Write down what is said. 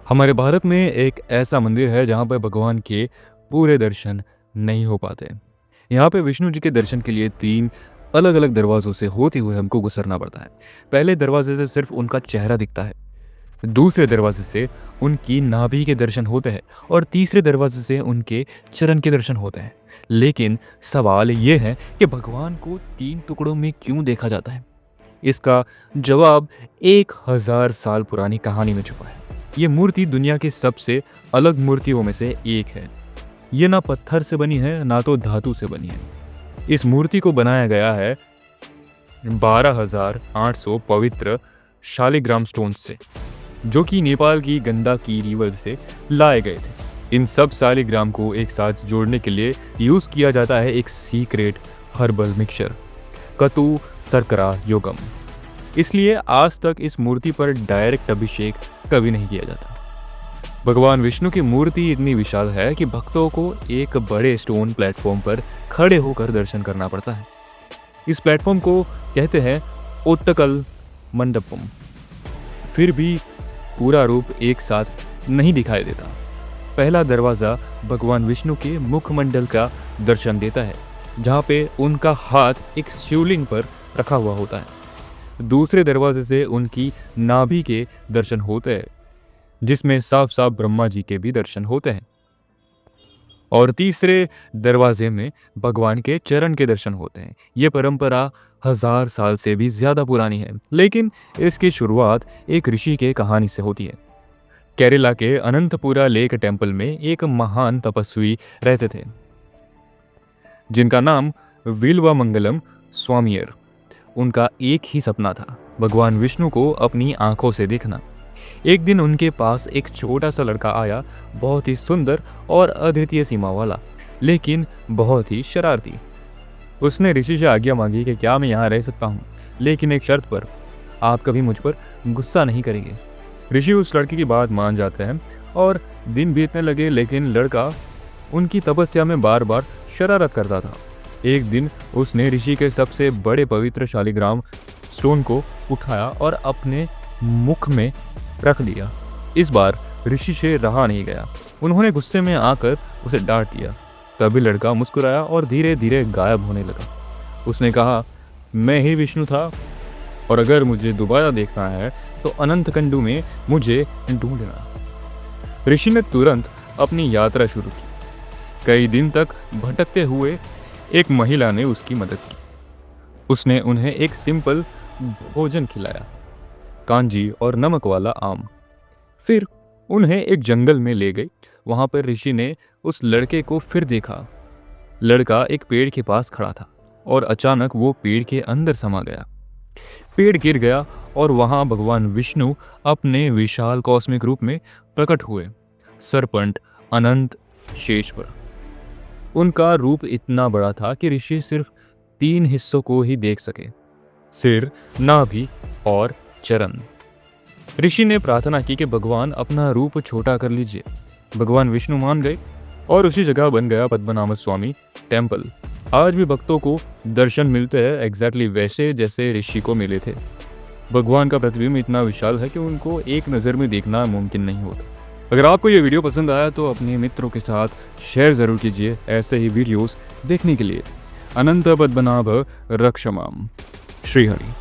हमारे भारत में एक ऐसा मंदिर है जहाँ पर भगवान के पूरे दर्शन नहीं हो पाते। यहाँ पे विष्णु जी के दर्शन के लिए 3 अलग-अलग दरवाज़ों से होते हुए हमको गुज़रना पड़ता है। पहले दरवाज़े से सिर्फ़ उनका चेहरा दिखता है, दूसरे दरवाज़े से उनकी नाभि के दर्शन होते हैं और तीसरे दरवाज़े से उनके चरण के दर्शन होते हैं। लेकिन सवाल ये है कि भगवान को 3 टुकड़ों में क्यों देखा जाता है? इसका जवाब 1000 साल पुरानी कहानी में छुपा है। ये मूर्ति दुनिया की सबसे अलग मूर्तियों में से एक है। ये ना पत्थर से बनी है, ना तो धातु से बनी है। इस मूर्ति को बनाया गया है 12,800 पवित्र शालिग्राम स्टोन से, जो कि नेपाल की गंडकी रिवर से लाए गए थे। इन सब शालिग्राम को एक साथ जोड़ने के लिए यूज़ किया जाता है एक सीक्रेट हर्बल मिक्सचर, कतु सरकरा योगम। इसलिए आज तक इस मूर्ति पर डायरेक्ट अभिषेक कभी नहीं किया जाता। भगवान विष्णु की मूर्ति इतनी विशाल है कि भक्तों को एक बड़े स्टोन प्लेटफॉर्म पर खड़े होकर दर्शन करना पड़ता है। इस प्लेटफॉर्म को कहते हैं ओट्टकल मंडपम। फिर भी पूरा रूप एक साथ नहीं दिखाई देता। पहला दरवाज़ा भगवान विष्णु के मुखमंडल का दर्शन देता है, जहाँ पे उनका हाथ एक शिवलिंग पर रखा हुआ होता है। दूसरे दरवाजे से उनकी नाभि के दर्शन होते हैं, जिसमें साफ साफ ब्रह्मा जी के भी दर्शन होते हैं। और तीसरे दरवाजे में भगवान के चरण के दर्शन होते हैं। ये परंपरा 1000 साल से भी ज़्यादा पुरानी है, लेकिन इसकी शुरुआत एक ऋषि के कहानी से होती है। केरला के अनंतपुरा लेक टेम्पल में एक महान तपस्वी रहते थे, जिनका नाम विल्वामंगलम स्वामियर। उनका एक ही सपना था, भगवान विष्णु को अपनी आंखों से देखना। एक दिन उनके पास एक छोटा सा लड़का आया, बहुत ही सुंदर और अद्वितीय सीमा वाला, लेकिन बहुत ही शरारती। उसने ऋषि से आज्ञा मांगी कि क्या मैं यहाँ रह सकता हूँ, लेकिन एक शर्त पर, आप कभी मुझ पर गुस्सा नहीं करेंगे। ऋषि उस लड़के की बात मान जाते हैं और दिन बीतने लगे, लेकिन लड़का उनकी तपस्या में बार बार शरारत करता था। एक दिन उसने ऋषि के सबसे बड़े पवित्र शालिग्राम स्टोन को उठाया और अपने मुख में रख दिया। इस बार ऋषि से रहा नहीं गया। उन्होंने गुस्से में आकर उसे डांट दिया। तभी लड़का मुस्कुराया और धीरे धीरे गायब होने लगा। उसने कहा, मैं ही विष्णु था और अगर मुझे दोबारा देखना है तो अनंत कंडू में मुझे ढूंढना। ऋषि ने तुरंत अपनी यात्रा शुरू की। कई दिन तक भटकते हुए एक महिला ने उसकी मदद की। उसने उन्हें एक सिंपल भोजन खिलाया, कांजी और नमक वाला आम। फिर उन्हें एक जंगल में ले गई। वहां पर ऋषि ने उस लड़के को फिर देखा। लड़का एक पेड़ के पास खड़ा था और अचानक वो पेड़ के अंदर समा गया। पेड़ गिर गया और वहां भगवान विष्णु अपने विशाल कॉस्मिक रूप में प्रकट हुए, सरपंट अनंत शेष पर। उनका रूप इतना बड़ा था कि ऋषि सिर्फ 3 हिस्सों को ही देख सके, सिर, नाभि और चरण। ऋषि ने प्रार्थना की कि भगवान अपना रूप छोटा कर लीजिए। भगवान विष्णु मान गए और उसी जगह बन गया पद्मनाभ स्वामी टेम्पल। आज भी भक्तों को दर्शन मिलते हैं एग्जैक्टली वैसे जैसे ऋषि को मिले थे। भगवान का प्रतिबिंब इतना विशाल है कि उनको एक नज़र में देखना मुमकिन नहीं होता। अगर आपको ये वीडियो पसंद आया तो अपने मित्रों के साथ शेयर ज़रूर कीजिए ऐसे ही वीडियोस देखने के लिए। अनंत पद्मनाभ रक्षमाम। श्रीहरि।